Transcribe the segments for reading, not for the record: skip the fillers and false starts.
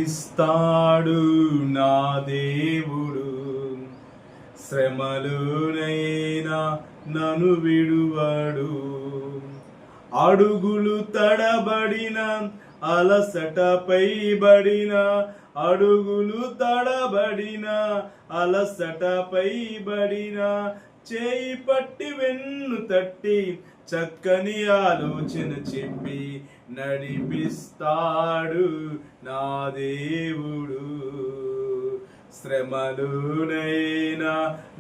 నడిపిస్తాడు నా దేవుడు, శ్రమలోనైనా నన్ను విడువడు. అడుగులు తడబడిన అలసటపై బడిన, అడుగులు తడబడిన అలసటపై బడిన, చేయి పట్టి వెన్ను తట్టి చక్కని ఆలోచన చెప్పి నడిపిస్తాడు నా దేవుడు, శ్రమలోనైనా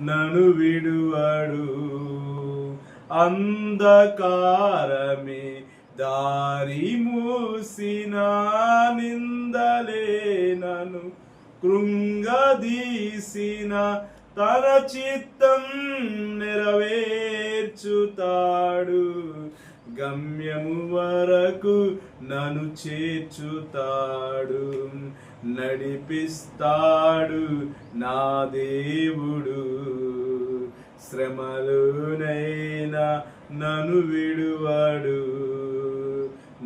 నన్ను విడువడు. అంధకారమే దారి మూసిన, నిందలే నన్ను కృంగదీసిన, తన చిత్తం నెరవేర్చుతాడు, గమ్యము వరకు నన్ను చేర్చుతాడు. నడిపిస్తాడు నా దేవుడు, శ్రమలోనైనా నన్ను విడువడు.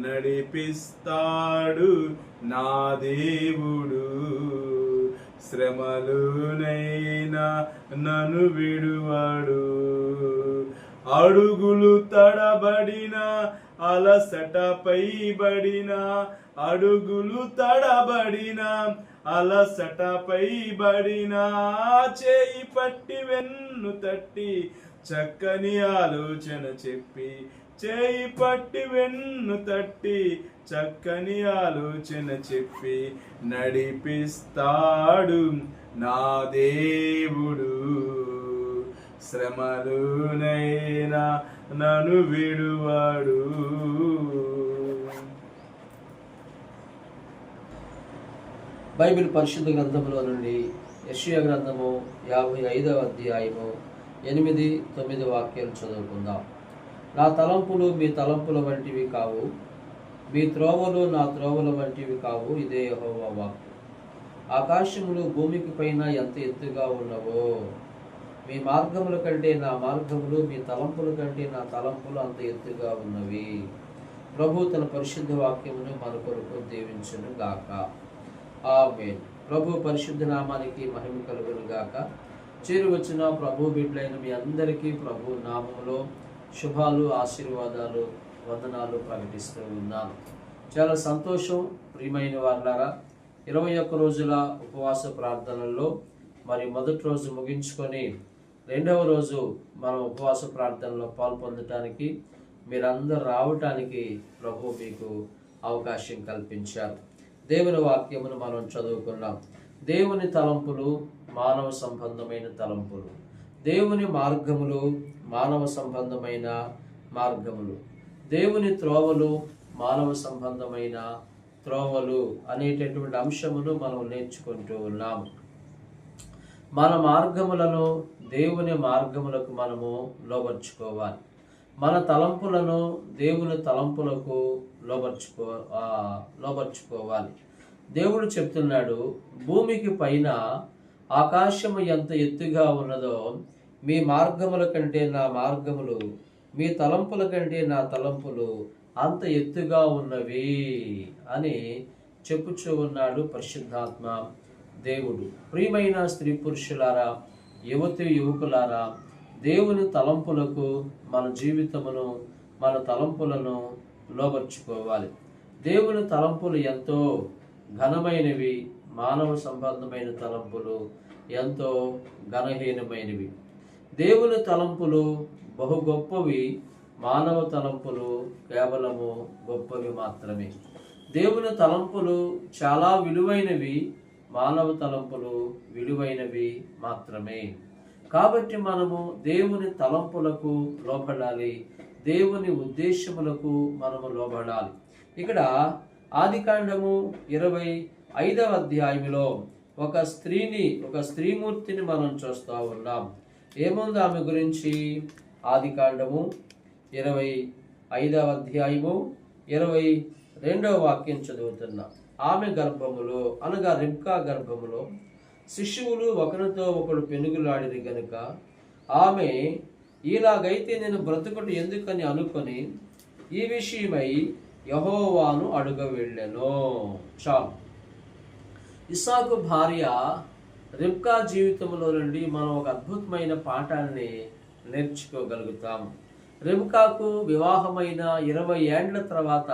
నడిపిస్తాడు నా దేవుడు, శ్రమలోనైనా నన్ను విడువడు. అడుగులు తడబడిన అలసటపై బడిన, అడుగులు తడబడిన అలసటపై బడిన, చేయి పట్టి వెన్ను తట్టి చక్కని ఆలోచన చెప్పి, చేయి పట్టి వెన్ను తట్టి చక్కని ఆలోచన చెప్పి నడిపిస్తాడు నా దేవుడు, శ్రమలోనైనా నన్ను విడువడు. బైబిల్ పరిశుద్ధ గ్రంథంలో నుండి యెషయా గ్రంథము 55వ అధ్యాయము 8-9 వాక్యాలు చదువుకుందాం. నా తలంపులు మీ తలంపుల వంటివి కావు, మీ త్రోవలు నా త్రోవల వంటివి కావు, ఇదే యెహోవా వాక్కు. ఆకాశములు భూమికి పైన ఎంత ఎత్తుగా ఉన్నవో, మీ మార్గముల కంటే నా మార్గములు, మీ తలంపుల కంటే నా తలంపులు అంత ఎత్తుగా ఉన్నవి. ప్రభు తన పరిశుద్ధ వాక్యమును మన కొరకు దీవించును గాక. ఆమేన్. ప్రభు పరిశుద్ధ నామానికి మహిమ కలుగును గాక. చేరువచ్చిన ప్రభు బిడ్డలైన మీ అందరికీ ప్రభు నామములో శుభాలు, ఆశీర్వాదాలు, వందనాలు ప్రకటిస్తూ ఉన్నాను. చాలా సంతోషం ప్రియమైన వారులారా. 21 రోజుల ఉపవాస ప్రార్థనల్లో మరి మొదటి రోజు ముగించుకొని రెండవ రోజు మనం ఉపవాస ప్రార్థనలో పాల్పొందటానికి మీరందరూ రావటానికి ప్రభు మీకు అవకాశం కల్పించారు. దేవుని వాక్యమును మనం చదువుకున్నాం. దేవుని తలంపులు మానవ సంబంధమైన తలంపులు, దేవుని మార్గములు మానవ సంబంధమైన మార్గములు, దేవుని త్రోవలు మానవ సంబంధమైన త్రోవలు అనేటటువంటి అంశమును మనం నేర్చుకుంటూ ఉన్నాము. మన మార్గములను దేవుని మార్గములకు మనము లోబర్చుకోవాలి. మన తలంపులను దేవుని తలంపులకు లోబర్చుకోవాలి. దేవుడు చెప్తున్నాడు, భూమికి పైన ఆకాశము ఎంత ఎత్తుగా ఉన్నదో, మీ మార్గముల కంటే నా మార్గములు, మీ తలంపుల కంటే నా తలంపులు అంత ఎత్తుగా ఉన్నవి అని చెప్పుచూ ఉన్నాడు పరిశుద్ధాత్మ దేవుడు. ప్రియమైన స్త్రీ పురుషులారా, యువతి యువకులారా, దేవుని తలంపులకు మన జీవితమును, మన తలంపులను లోబర్చుకోవాలి. దేవుని తలంపులు ఎంతో ఘనమైనవి, మానవ సంబంధమైన తలంపులు ఎంతో ఘనహీనమైనవి. దేవుని తలంపులు బహు గొప్పవి, మానవ తలంపులు కేవలము గొప్పవి మాత్రమే. దేవుని తలంపులు చాలా విలువైనవి, మానవ తలంపులు విలువైనవి మాత్రమే. కాబట్టి మనము దేవుని తలంపులకు లోబడాలి, దేవుని ఉద్దేశములకు మనము లోబడాలి. ఇక్కడ ఆదికాండము 25వ అధ్యాయంలో ఒక స్త్రీమూర్తిని మనం చూస్తూ ఉన్నాం. ఏముంది ఆమె గురించి? ఆదికాండము 25వ అధ్యాయము 22వ వాక్యం చదువుతున్నాం. ఆమె గర్భములో అనగా రిబ్కా గర్భములో శిశువులు ఒకరితో ఒకడు పెనుగులాడిరి గనుక ఆమె ఇలాగైతే నేను బ్రతుకుట ఎందుకని అనుకొని ఈ విషయమై యెహోవాను అడుగ వెళ్ళెను. చాలు. ఇస్సాకు భార్య రిబ్కా జీవితంలో నుండి మనం ఒక అద్భుతమైన పాఠాన్ని నేర్చుకోగలుగుతాం. రిబ్కాకు వివాహమైన 20 ఏండ్ల తర్వాత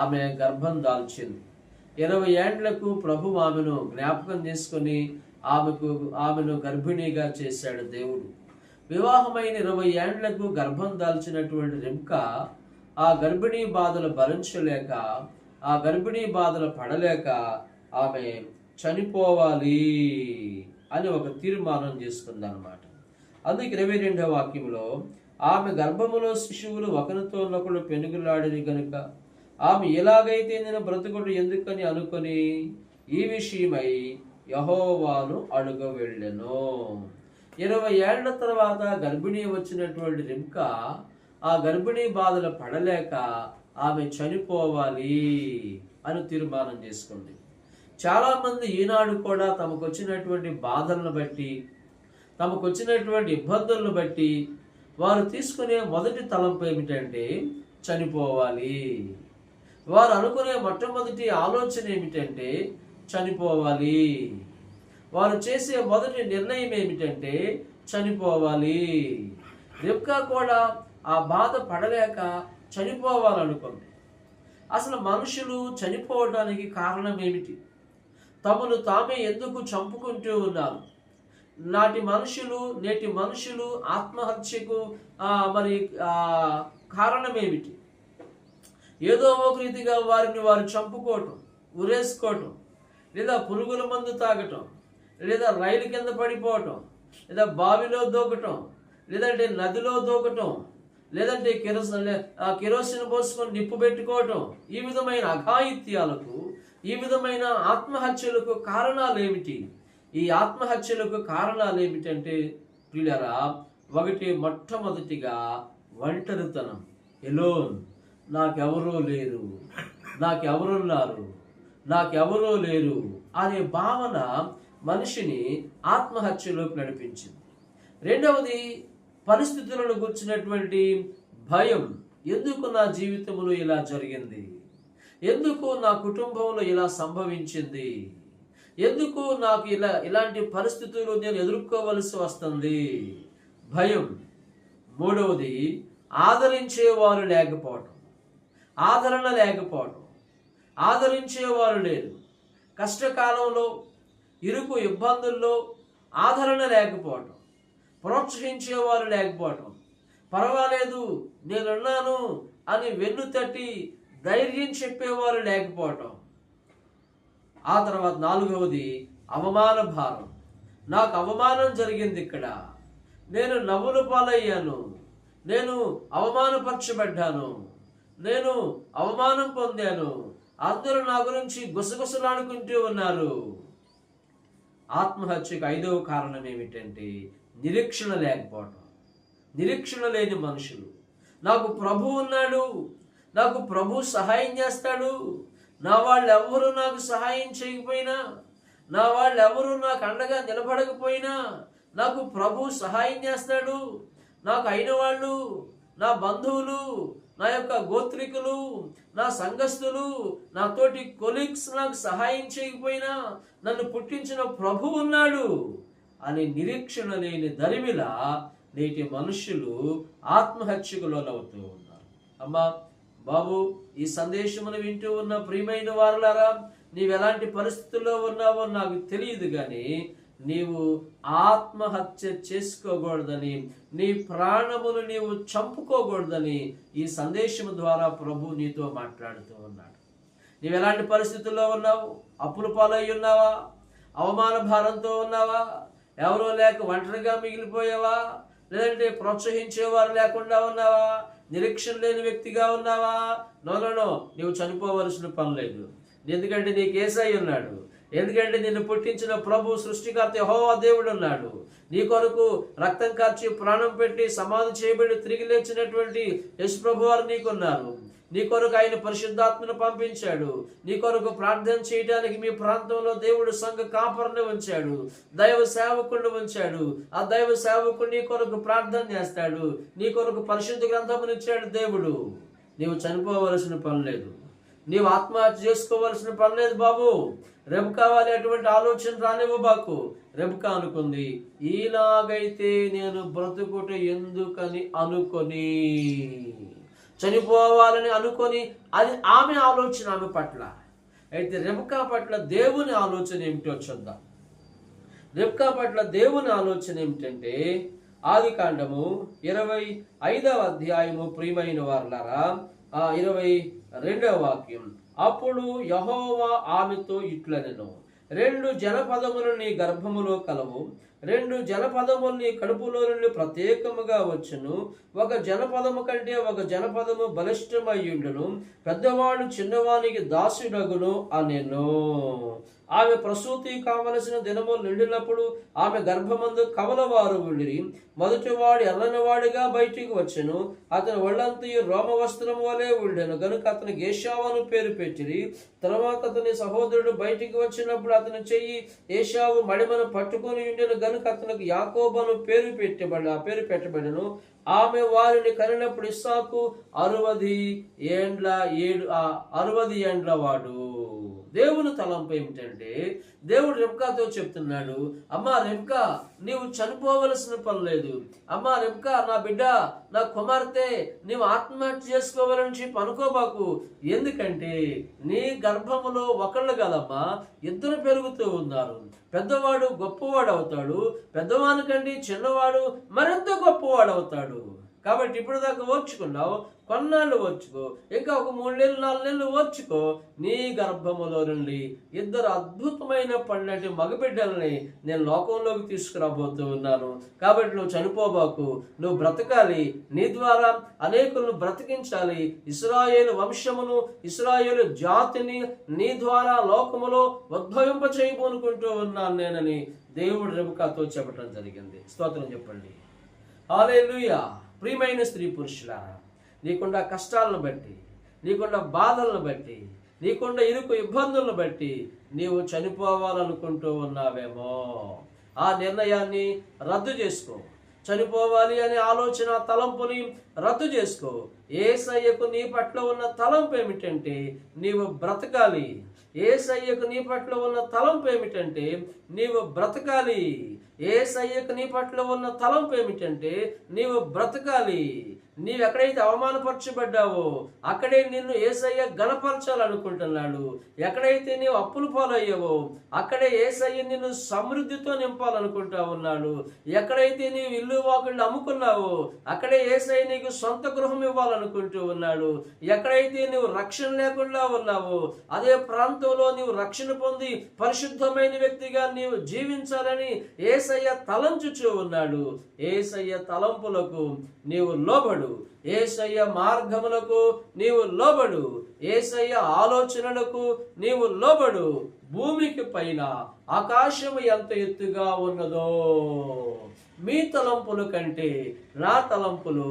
ఆమె గర్భం దాల్చింది. 20 ఏండ్లకు ప్రభు ఆమెను జ్ఞాపకం చేసుకొని ఆమెను గర్భిణీగా చేశాడు దేవుడు. వివాహమైన 20 ఏండ్లకు గర్భం దాల్చినటువంటి రిబ్కా ఆ గర్భిణీ బాధలు భరించలేక, ఆ గర్భిణీ బాధలు పడలేక ఆమె చనిపోవాలి అని ఒక తీర్మానం చేసుకుందన్నమాట. అందుకే 22వ వాక్యంలో ఆమె గర్భములో శిశువులు ఒకరితోనొకడు పెనుగులాడిని గనుక ఆమె ఎలాగైతే నేను బ్రతుకుడు ఎందుకని అనుకొని ఈ విషయమై యెహోవాను అడుగ వెళ్ళెను. 20 ఏళ్ల తర్వాత గర్భిణీ వచ్చినటువంటి రిబ్కా ఆ గర్భిణీ బాధలు పడలేక ఆమె చనిపోవాలి అని తీర్మానం చేసుకుంది. చాలా మంది ఈనాడు కూడా తమకు వచ్చినటువంటి బాధలను బట్టి, తమకు వచ్చినటువంటి ఇబ్బందులను బట్టి వారు తీసుకునే మొదటి తలంపు ఏమిటంటే చనిపోవాలి. వారు అనుకునే మొట్టమొదటి ఆలోచన ఏమిటంటే చనిపోవాలి. వారు చేసే మొదటి నిర్ణయం ఏమిటంటే చనిపోవాలి. రిబ్కా కూడా ఆ బాధ పడలేక చనిపోవాలనుకుంది. అసలు మనుషులు చనిపోవడానికి కారణం ఏమిటి? తమను తామే ఎందుకు చంపుకుంటూ ఉన్నారు? నేటి మనుషులు ఆత్మహత్యకు కారణం ఏమిటి? ఏదో ఒక రీతిగా వారిని వారు చంపుకోవటం, ఉరేసుకోవటం, లేదా పురుగుల మందు తాగటం, లేదా రైలు కింద పడిపోవటం, లేదా బావిలో దూకటం, లేదంటే నదిలో దూకటం, లేదంటే కిరోసిన్ పోసుకొని నిప్పు పెట్టుకోవటం, ఈ విధమైన అఘాయిత్యాలకు, ఈ విధమైన ఆత్మహత్యలకు కారణాలు ఏమిటి? ఈ ఆత్మహత్యలకు కారణాలు ఏమిటంటే ప్రియులారా, మొట్టమొదటిగా ఒంటరితనం, ఎలోన్. నాకెవరూ లేరు, నాకెవరున్నారు, నాకెవరూ లేరు అనే భావన మనిషిని ఆత్మహత్యలోకి నడిపించింది. రెండవది పరిస్థితులను గుర్చినటువంటి భయం. ఎందుకు నా జీవితంలో ఇలా జరిగింది? ఎందుకు నా కుటుంబంలో ఇలా సంభవించింది? ఎందుకు నాకు ఇలాంటి పరిస్థితులు నేను ఎదుర్కోవలసి వస్తుంది? భయం. మూడవది ఆదరించేవారు లేకపోవటం, ఆదరణ లేకపోవటం. ఆదరించేవారు లేరు. కష్టకాలంలో, ఇరుకు ఇబ్బందుల్లో ఆదరణ లేకపోవటం, ప్రోత్సహించేవారు లేకపోవటం, పర్వాలేదు నేనున్నాను అని వెన్ను తట్టి ధైర్యం చెప్పేవారు లేకపోవటం. ఆ తర్వాత నాలుగవది అవమాన భారం. నాకు అవమానం జరిగింది, ఇక్కడ నేను నవ్వుల పాలయ్యాను, నేను అవమానపరచబడ్డాను, నేను అవమానం పొందాను, అందరూ నా గురించి గుసగుసలాడుకుంటూ ఉన్నారు. ఆత్మహత్యకు 5వ కారణం ఏమిటంటే నిరీక్షణ లేకపోవటం. నిరీక్షణ లేని మనుషులు. నాకు ప్రభు ఉన్నాడు, నాకు ప్రభు సహాయం చేస్తాడు, నా వాళ్ళు ఎవరు నాకు సహాయం చేయకపోయినా, నా వాళ్ళు ఎవరు నాకు అండగా నిలబడకపోయినా నాకు ప్రభు సహాయం చేస్తాడు. నాకు అయిన వాళ్ళు, నా బంధువులు, నా యొక్క గోత్రికులు, నా సంఘస్థులు, నా తోటి కొలీగ్స్ నాకు సహాయం చేయకపోయినా నన్ను పుట్టించిన ప్రభు ఉన్నాడు అని నిరీక్షణ లేని దరిమిలా నేటి మనుషులు ఆత్మహత్యకు లోనవుతూ ఉన్నారు. అమ్మా బాబు, ఈ సందేశమును వింటూ ఉన్న ప్రియమైన వారులారా, నీవెలాంటి పరిస్థితుల్లో ఉన్నావో నాకు తెలియదు, కానీ నీవు ఆత్మహత్య చేసుకోకూడదని, నీ ప్రాణమును నీవు చంపుకోకూడదని ఈ సందేశం ద్వారా ప్రభు నీతో మాట్లాడుతూ ఉన్నాడు. నీవెలాంటి పరిస్థితుల్లో ఉన్నావు? అప్పుల పాలై ఉన్నావా? అవమాన భారంతో ఉన్నావా? ఎవరో లేక ఒంటరిగా మిగిలిపోయావా? లేదంటే ప్రోత్సహించేవారు లేకుండా ఉన్నావా? నిరీక్షణ లేని వ్యక్తిగా ఉన్నావా? నో, నీవు చనిపోవలసిన పని లేదు. ఎందుకంటే నీకు యేసయ్య ఉన్నాడు. ఎందుకంటే నిన్ను పుట్టించిన ప్రభు సృష్టికర్త యెహోవా దేవుడు ఉన్నాడు. నీ కొరకు రక్తం కార్చి ప్రాణం పెట్టి సమాధి చేయబడి తిరిగి లేచినటువంటి యేసు ప్రభు వారు నీకున్నారు. నీ కొరకు ఆయన పరిశుద్ధాత్మను పంపించాడు. నీ కొరకు ప్రార్థన చేయడానికి మీ ప్రాంతంలో దేవుడు సంఘ కాపరిని ఉంచాడు, దైవ సేవకుడిని ఉంచాడు. ఆ దైవ సేవకుడు నీ కొరకు ప్రార్థన చేస్తాడు. నీ కొరకు పరిశుద్ధ గ్రంథమును ఇచ్చాడు దేవుడు. నీవు చనిపోవలసిన పని లేదు. నీవు ఆత్మహత్య చేసుకోవాల్సిన పని లేదు బాబు. రెబకా వారి అటువంటి ఆలోచన రానివ్వబాకు. రెబకా అనుకుంది, ఇలాగైతే నేను బ్రతుకుట ఎందుకని అనుకొని, చనిపోవాలని అనుకొని, అది ఆమె ఆలోచన ఆమె పట్ల. అయితే రెబకా పట్ల దేవుని ఆలోచన ఏమిటో చూద్దాం. రెబకా పట్ల దేవుని ఆలోచన ఏమిటంటే, ఆదికాండము 25వ అధ్యాయము, ప్రియమైన వారలారా, 22వ వాక్యం. అప్పుడు యెహోవా ఆమెతో ఇట్లనెను, 2 జనపదములు నీ గర్భములో కలవు, 2 జనపదములు నీ కడుపులో నుండి ప్రత్యేకముగా వచ్చును. ఒక జనపదము కంటే ఒక జనపదము బలిష్టమయ్యుండును, పెద్దవాడు చిన్నవానికి దాసుడగును అనెను. ఆమె ప్రసూతి కావలసిన దినములు నిండినప్పుడు ఆమె గర్భమందు కవలవారు ఉండిరి. మొదటివాడు ఎర్రనివాడిగా బయటికి వచ్చెను, అతని ఒళ్ళంతయు రోమ వస్త్రము వలె ఉండెను గనుక అతనికి ఏశావు అని పేరు పెట్టిరి. తర్వాత అతని సహోదరుడు బయటికి వచ్చినప్పుడు అతని చెయ్యి ఏశావు మడిమను పట్టుకొని ఉండెను గనుక అతనికి యాకోబు అని పేరు పెట్టబడెను. ఆమె వారిని కనినప్పుడు ఇస్సాకు 60 ఏండ్ల వాడు. దేవుని తలంపు ఏమిటంటే, దేవుడు రెబ్కాతో చెప్తున్నాడు, అమ్మా రెబ్కా, నీవు చనిపోవలసిన పని లేదు. అమ్మా రెబ్కా, నా బిడ్డ, నా కుమార్తె, నీవు ఆత్మహత్య చేసుకోవాలని చెప్పి అనుకోబాకు. ఎందుకంటే నీ గర్భములో ఒకళ్ళు కదమ్మా, 2 పెరుగుతూ ఉన్నారు. పెద్దవాడు గొప్పవాడు అవుతాడు, పెద్దవానికంటే చిన్నవాడు మరింత గొప్పవాడు అవుతాడు. కాబట్టి ఇప్పుడు దాకా ఓర్చుకున్నావు, కొన్నాళ్ళు ఓర్చుకో, ఇంకా ఒక 3 నెలలు 4 నెలలు ఓర్చుకో. నీ గర్భములో నుండి 2 అద్భుతమైన పండ్లటి మగబిడ్డల్ని నేను లోకంలోకి తీసుకురాబోతూ ఉన్నాను. కాబట్టి నువ్వు చనిపోబాకు, నువ్వు బ్రతకాలి. నీ ద్వారా అనేకులను బ్రతికించాలి. ఇశ్రాయేలు వంశమును, ఇశ్రాయేలు జాతిని నీ ద్వారా లోకములో ఉద్భవింప చేయబోనుకుంటూ ఉన్నాను నేనని దేవుడు రెబెకాతో చెప్పడం జరిగింది. స్తోత్రం చెప్పండి. హల్లెలూయా. ప్రియమైన స్త్రీ పురుషులారా, నీకున్న కష్టాలను బట్టి, నీకున్న బాధలను బట్టి, నీకున్న ఇరుకు ఇబ్బందులను బట్టి నీవు చనిపోవాలనుకుంటూ ఉన్నావేమో, ఆ నిర్ణయాన్ని రద్దు చేసుకో. చనిపోవాలి అనే ఆలోచన తలంపుని రద్దు చేసుకో. యేసయ్యకు నీ పట్ల ఉన్న తలంపు ఏమిటంటే నీవు బ్రతకాలి. యేసయ్యకు నీ పట్ల ఉన్న తలంపు ఏమిటంటే నీవు బ్రతకాలి. యేసయ్యకు నీ పట్ల ఉన్న తలంపు ఏమిటంటే నీవు బ్రతకాలి. నీవు ఎక్కడైతే అవమానపరచబడ్డావో అక్కడే నిన్ను యేసయ్య ఘనపరచాలనుకుంటున్నాడు. ఎక్కడైతే నీవు అప్పులు పాలయ్యావో అక్కడే యేసయ్య నిన్ను సమృద్ధితో నింపాలనుకుంటా ఉన్నాడు. ఎక్కడైతే నీవు ఇల్లు వాకిళ్ళు అమ్ముకున్నావో అక్కడే యేసయ్య నీకు సొంత గృహం ఇవ్వాలనుకుంటూ ఉన్నాడు. ఎక్కడైతే నీవు రక్షణ లేకుండా ఉన్నావో అదే ప్రాంతంలో నీవు రక్షణ పొంది పరిశుద్ధమైన వ్యక్తిగా నీవు జీవించాలని యేసయ్య తలంచుచూ ఉన్నాడు. యేసయ్య తలంపులకు నీవు లోబడు. యేసయ్య మార్గములకు నీవు లోబడు. యేసయ్య ఆలోచనలకు నీవు లోబడు. భూమికి పైన ఆకాశము ఎంత ఎత్తుగా ఉన్నదో మీ తలంపుల కంటే నా తలంపులు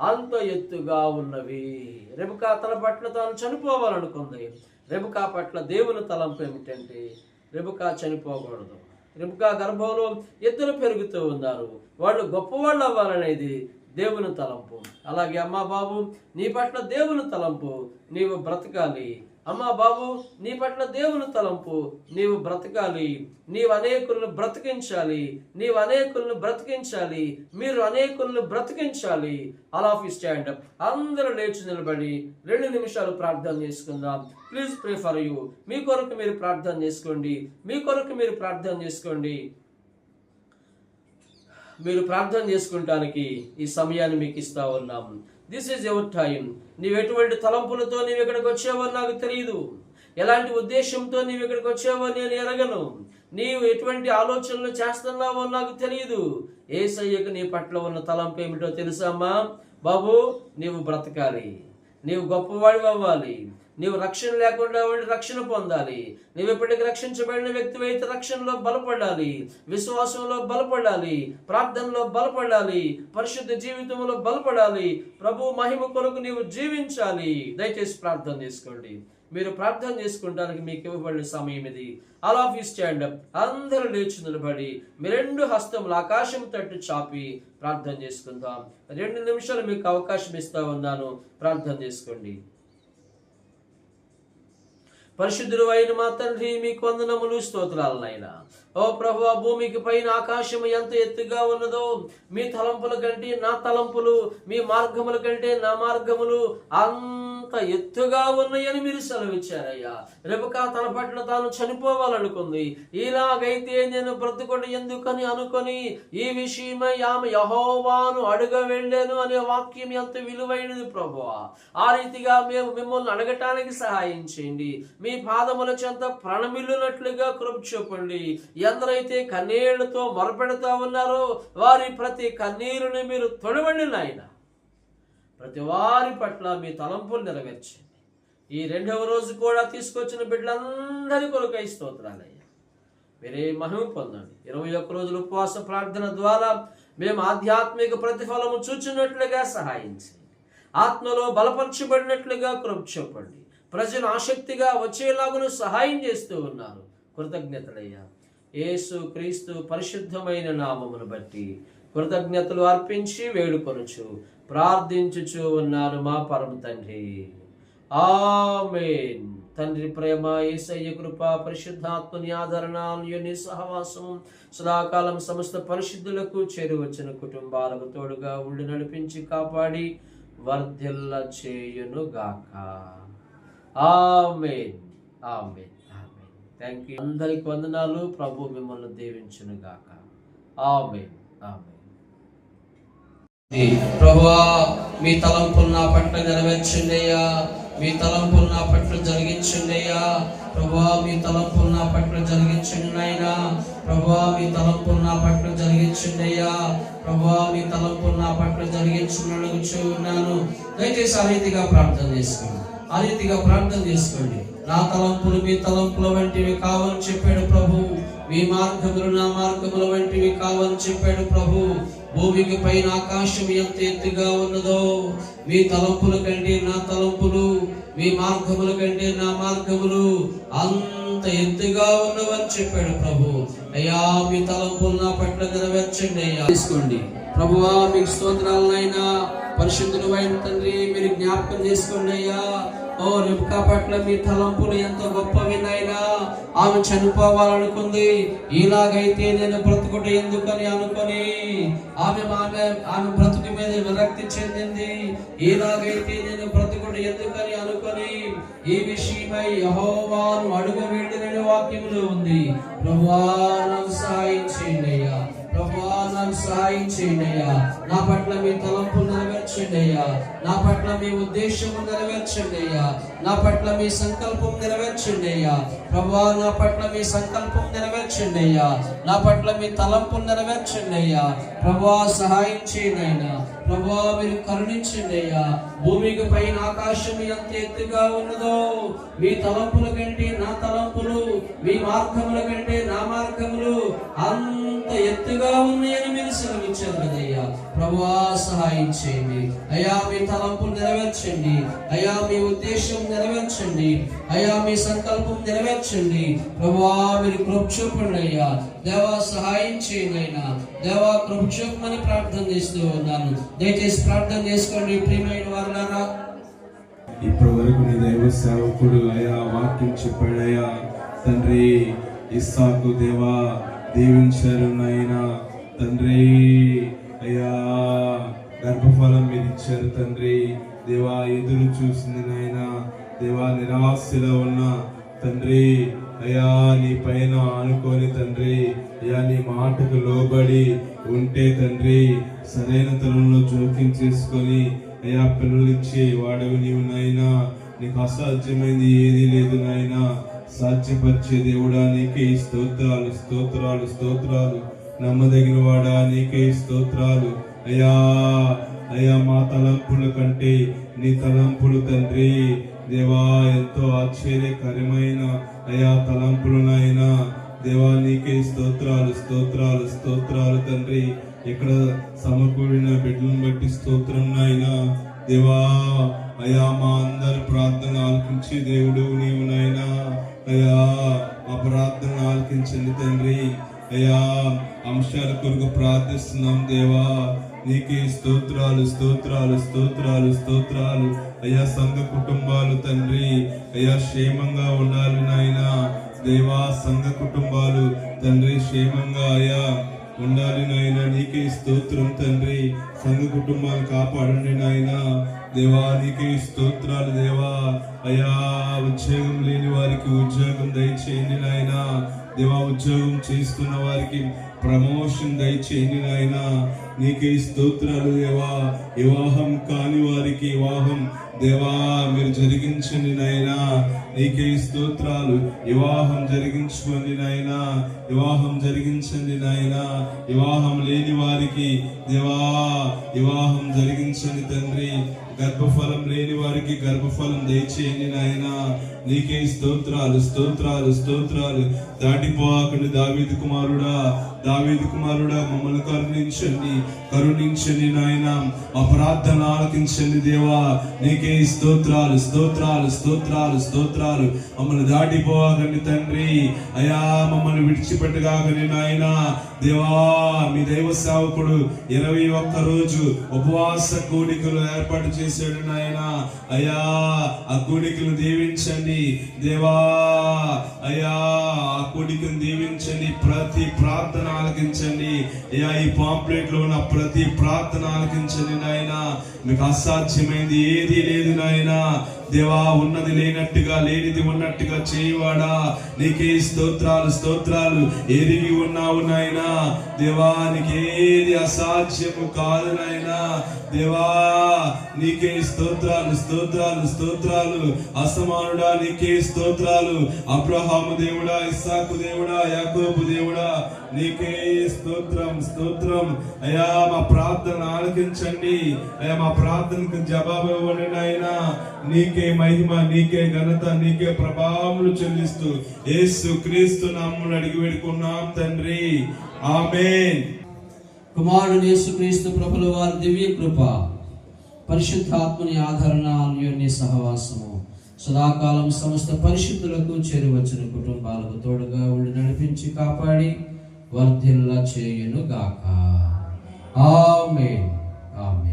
అంత ఎత్తుగా ఉన్నవి. రెబెకా తన పట్ల తాను చనిపోవాలనుకుంది. రెబెకా పట్ల దేవుని తలంపు ఏమిటంటే రెబెకా చనిపోకూడదు. రెబెకా గర్భంలో 2 పెరుగుతూ ఉన్నారు. వాళ్ళు గొప్పవాళ్ళు అవ్వాలనేది దేవుని తలంపు. అలాగే అమ్మా బాబు, నీ పట్ల దేవుని తలంపు, నీవు బ్రతకాలి. అమ్మా బాబు, నీ పట్ల దేవుని తలంపు, నీవు బ్రతకాలి. నీవు అనేకులను బ్రతికించాలి. నీవు అనేకులను బ్రతికించాలి. మీరు అనేకులను బ్రతికించాలి. All of you stand up. అందరూ లేచి నిలబడి 2 నిమిషాలు ప్రార్థన చేసుకుందాం. Please pray for you. మీ కొరకు మీరు ప్రార్థన చేసుకోండి. మీ కొరకు మీరు ప్రార్థన చేసుకోండి. మీరు ప్రార్థన చేసుకుంటానికి ఈ సమయాన్ని మీకు ఇస్తా ఉన్నాం. This is your time. నీవు ఎటువంటి తలంపులతో నీవు ఇక్కడికి వచ్చావో నాకు తెలియదు. ఎలాంటి ఉద్దేశంతో నీవు ఇక్కడికి వచ్చావో నేను ఎరగను. నీవు ఎటువంటి ఆలోచనలు చేస్తున్నావో నాకు తెలియదు. యేసయ్యకు నీ పట్ల ఉన్న తలంపు ఏమిటో తెలుసామ్మా బాబు? నీవు బ్రతకాలి. నీవు గొప్పవాడివి అవ్వాలి. నీవు రక్షణ లేకుండా ఉండి రక్షణ పొందాలి. నీవు ఎప్పటికీ రక్షించబడిన వ్యక్తి అయితే రక్షణలో బలపడాలి, విశ్వాసంలో బలపడాలి, ప్రార్థనలో బలపడాలి, పరిశుద్ధ జీవితంలో బలపడాలి. ప్రభు మహిమ కొరకు నీవు జీవించాలి. దయచేసి ప్రార్థన చేసుకోండి. మీరు ప్రార్థన చేసుకుంటానికి మీకు ఇవ్వబడిన సమయం ఇది. All of you stand up. అందరూ లేచి నిలబడి మీ 2 హస్తములు ఆకాశం తట్టు చాపి ప్రార్థన చేసుకుందాం. 2 నిమిషాలు మీకు అవకాశం ఇస్తా ఉన్నాను. ప్రార్థన చేసుకోండి. పరిశుద్ధుడు అయిన మా తండ్రి మీకు వందనములు, స్తోత్రాలు నాయనా. ఓ ప్రభువా, భూమికి పైన ఆకాశం ఎంత ఎత్తుగా ఉన్నదో మీ తలంపుల కంటే నా తలంపులు, మీ మార్గముల కంటే నా మార్గములు అంత ఎత్తుగా ఉన్నాయని మీరు సెలవిచ్చారయ్యా. రెబెకా తన పట్ల తాను చనిపోవాలనుకుంది. ఇలాగైతే నేను బ్రతుకుడు ఎందుకని అనుకొని ఈ విషయమై ఆమె యెహోవాను అడుగ వెళ్ళాను అనే వాక్యం ఎంత విలువైనది ప్రభువా. ఆ రీతిగా మేము మిమ్మల్ని అడగటానికి సహాయం చేయండి. మీ పాదముల చెంత ప్రణమిల్లునట్లుగా కృప చూపండి. ఎందరైతే కన్నీళ్లతో మొరపెడతా ఉన్నారో వారి ప్రతి కన్నీరుని మీరు తొడవండి నాయన. ప్రతి వారి పట్ల మీ తలంపులు నెరవేర్చండి. ఈ 2వ రోజు కూడా తీసుకొచ్చిన బిడ్డలందరి కొరకై స్తోత్రాలయ్యా. మీరే మహిమ పొందండి. 21 రోజుల ఉపవాస ప్రార్థన ద్వారా మేము ఆధ్యాత్మిక ప్రతిఫలము చూచినట్లుగా సహాయం చేయండి. ఆత్మలో బలపరచబడినట్లుగా కృప చూపండి. ప్రజలు ఆసక్తిగా వచ్చేలాగును సహాయం చేస్తూ ఉన్నారు. కృతజ్ఞతలయ్యా. యేసు క్రీస్తు పరిశుద్ధమైన నామమును బట్టి కృతజ్ఞతలు అర్పించి వేడుకొనుచు ప్రార్థించుచు ఉన్నారు మా పరమ తండ్రి. ఆమేన్. తండ్రి ప్రేమ, యేసయ్య కృప, పరిశుద్ధాత్మని ఆదరణ, అన్యోన్య సహవాసం సదాకాలం సమస్త పరిశుద్ధులకు చేరువచ్చిన కుటుంబాలకు తోడుగా ఉండి నడిపించి కాపాడి వర్ధిల్ల చేయును గాక. ఆమేన్. ఆమేన్. Thank you. అందరికి వందనాలు. ప్రభు మిమ్మల్ని దీవించును గాక. ఆమేన్. ఆమేన్. ప్రభువా, మీ తలంపులు నా పట్ల నెరవేర్చండి అయ్యా. మీ తలంపులు నా పట్ల జరిగించండి అయ్యా. ప్రభువా, మీ తలంపులు నా పట్ల జరిగించండి నాయనా. ప్రభువా, మీ తలంపులు నా పట్ల జరిగించండి అయ్యా. ప్రభువా, మీ తలంపులు నా పట్ల జరిగించున్నాను. దయచేసి ఆ రీతిగా ప్రార్థన చేసుకోండి. ఆ రీతిగా ప్రార్థన చేసుకోండి. నా తలంపులు మీ తలంపుల వంటివి కావని చెప్పాడు ప్రభు. మీ మార్గములు నా మార్గముల వంటివి కావని చెప్పాడు ప్రభు. భూమికి పైన ఆకాశం ఎంత ఎత్తుగా ఉన్నదో మీ తలంపుల కంటే నా తలంపులు, మీ మార్గముల కంటే నా మార్గములు అంత ఎత్తుగా ఉన్నవని చెప్పాడు ప్రభు. అయ్యా, మీ తలంపులు నా పట్ల నెరవేర్చండి అయ్యా. తీసుకోండి. ప్రభువా, మీకు స్తోత్రాలనైనా. పరిశుద్ధుడు అయిన తండ్రి, మీరు జ్ఞాపకం చేసుకోండి అయ్యా. ఓ రెబెకా పట్ల మీ తలంపులు ఎంత గొప్పవి నాయనా. ఆమె చనిపోవాలనుకుంది. ఇలాగైతే నేను బ్రతుకుట ఎందుకని అనుకొని ఆమె బ్రతుకు మీద విరక్తి చెందింది. ఇలాగైతే నేను బ్రతుకుట ఎందుకని అనుకొని ఈ విషయమై యెహోవాను అడుగ వెళ్ళిన వాక్యములో ఉంది. ప్రభువా, నాకు సహాయం చేయండి అయ్యా. ప్రభువా, నాకు సహాయం చేయండి అయ్యా. నా పట్ల మీ తలంపు నెరవేర్చండి అయ్యా. నా పట్ల మీ ఉద్దేశము నెరవేర్చండి అయ్యా. నా పట్ల మీ సంకల్పం నెరవేర్చండి అయ్యా. ప్రభువా, నా పట్ల మీ సంకల్పం నెరవేర్చండి అయ్యా. నా పట్ల మీ తలంపు నెరవేర్చండి అయ్యా. ప్రభువా, సహాయం చేయండి అయినా. ప్రభువా, మీరు కరుణించండి అయ్యా. భూమికి పైన ఆకాశం ఎంత ఎత్తుగా ఉన్నదో మీ తలంపుల కంటే నా తలంపులు, మీ మార్గముల కంటే నా మార్గములు అంత ఎత్తుగా ఉన్నాయని మీరు సెలవిచ్చారు కదయ్యా. ప్రభువా, సహాయం చేయండి అయ్యా. మీ తలంపులు నెరవేర్చండి అయ్యా. మీ ఉద్దేశం నెరవేర్చండి అయ్యా. మీ సంకల్పం నెరవేర్చండి. ప్రభువా, మీరు కృప చూపండి అయ్యా. దేవా, సహాయం చేయండి అయినా. దేవా, కృప చూపమని ప్రార్థన చేస్తూ ఉన్నాను. దయచేసి ప్రార్థన చేసుకోండి ప్రియమైన వారులారా. ఇప్పటి వరకు నీ దైవ సేవకుడు అయా వాక్యం చెప్పాడయ్యా. తండ్రి, ఇస్సాకు దేవా దీవించారు నాయనా. తండ్రి అయ్యా, గర్భఫలం మీరు ఇచ్చారు తండ్రి. దేవా, ఎదురు చూసింది నాయనా. దేవా, నిరాశలో ఉన్న తండ్రి అయ్యా, నీ పైన ఆనుకొని తండ్రి అయ్యా, నీ మాటకు లోబడి ఉంటే తండ్రి సరైన తరంలో జోక్యం చేసుకొని అయ్యా పిల్లలు ఇచ్చే వాడవి నీవు నాయనా. నీకు అసాధ్యమైంది ఏది లేదు నాయనా. సాధ్యపరిచే దేవుడా, నీకే స్తోత్రాలు స్తోత్రాలు స్తోత్రాలు. నమ్మదగిన వాడా, నీకే స్తోత్రాలు అయ్యా. అయ్యా, మా తలంపుల కంటే నీ తలంపులు తండ్రి దేవా ఎంతో ఆశ్చర్యకరమైన అయ్యా తలంపులు నాయనా. దేవా, నీకే స్తోత్రాలు స్తోత్రాలు స్తోత్రాలు తండ్రి. ఇక్కడ సమకూడిన బిడ్డలను బట్టి స్తోత్రం నాయనా. దేవా అయ్యా, మా అందరి ప్రార్థన ఆలకించి దేవుడు నీవు నాయనా. అయ్యా, మా ప్రార్థన ఆలకించండి తండ్రి. అయ్యా, అంశాల కొరకు ప్రార్థిస్తున్నాం దేవా. నీకే స్తోత్రాలు స్తోత్రాలు స్తోత్రాలు స్తోత్రాలు. అయ్యా సంఘ కుటుంబాలు తండ్రి అయ్యా క్షేమంగా ఉండాలి నాయనా. దేవా సంఘ కుటుంబాలు తండ్రి క్షేమంగా అయ్యా ఉండాలి నాయన. నీకే స్తోత్రం తండ్రి. సంఘ కుటుంబాలు కాపాడండి నాయన. దేవా నీకే స్తోత్రాలు దేవా. అయ్యా ఉద్యోగం లేని వారికి ఉద్యోగం దయచేయండి నాయన. దేవా ఉద్యోగం చేస్తున్న వారికి ప్రమోషన్ దయచేయండి నాయన. నీకే స్తోత్రాలు దేవా. వివాహం కాని వారికి వివాహం దేవా మీరు జరిగించండి నాయనా. నీకే స్తోత్రాలు. వివాహం జరిగించుకోండి నాయనా. వివాహం జరిగించండి నాయనా. వివాహం లేని వారికి దేవా వివాహం జరిగించండి తండ్రి. గర్భఫలం లేని వారికి గర్భఫలం దయచేయండి నాయన. నీకే స్తోత్రాలు స్తోత్రాలు స్తోత్రాలు. దాటిపోకండి దావీదు కుమారుడా, దావీదు కుమారుడా మమ్మల్ని కరుణించండి కరుణించండి నాయన. మా ప్రార్థన ఆలకించండి దేవా. నీకే స్తోత్రాలు స్తోత్రాలు స్తోత్రాలు స్తోత్రాలు. మమ్మల్ని దాటిపోకండి తండ్రి. అయా మమ్మల్ని విడిచిపెట్టగాకని నాయన. దేవా మీ దైవ సేవకుడు 21 రోజు ఉపవాస కూడికలు ఏర్పాటు చేశాడు నాయన. అయ్యా ఆ కూడికలు దీవించండి దేవా. అయ్యా ఆ కూడికను దీవించండి. ప్రతి ప్రార్థన ఆలకించండి అయ్యా. ఈ పాంప్లెట్ లో ఉన్న ప్రతి ప్రార్థన ఆలకించండి నాయన. మీకు అసాధ్యమైంది ఏది లేదు నాయన. దేవా ఉన్నది లేనట్టుగా లేనిది ఉన్నట్టుగా చేయవాడా. నీకే స్తోత్రాలు స్తోత్రాలు. ఎరిగి ఉన్నావు నాయనా. దేవా నీకేది అసాధ్యము కాదు నాయనా. దేవా నీకే స్తోత్రాలు స్తోత్రాలు స్తోత్రాలు. అసమానుడా నీకే స్తోత్రాలు. అబ్రహాము దేవుడా, ఇస్సాకు దేవుడా, యాకోబు దేవుడా నీకే స్తోత్రం స్తోత్రం. అయ్యా మా ప్రార్థన ఆలకించండి అయ్యా. మా ప్రార్థనకు జవాబు ఇవ్వండి నాయనా. నీకే మహిమ, నీకే ఘనత, నీకే ప్రభావములు చెల్లిస్తూ యేసు క్రీస్తు నామమున అడిగి వేడుకున్నాం తండ్రి. ఆమేన్. కుమారుడు యేసుక్రీస్తు ప్రభుల వారి దివ్య కృప, పరిశుద్ధాత్మని ఆదరణ, అన్యోన్య సహవాసము సదాకాలం సమస్త పరిశుద్ధులకు చేరువచ్చిన కుటుంబాలకు తోడుగా ఉండి నడిపించి కాపాడి వర్ధిల్ల చేయును గాక. ఆమేన్ ఆమేన్.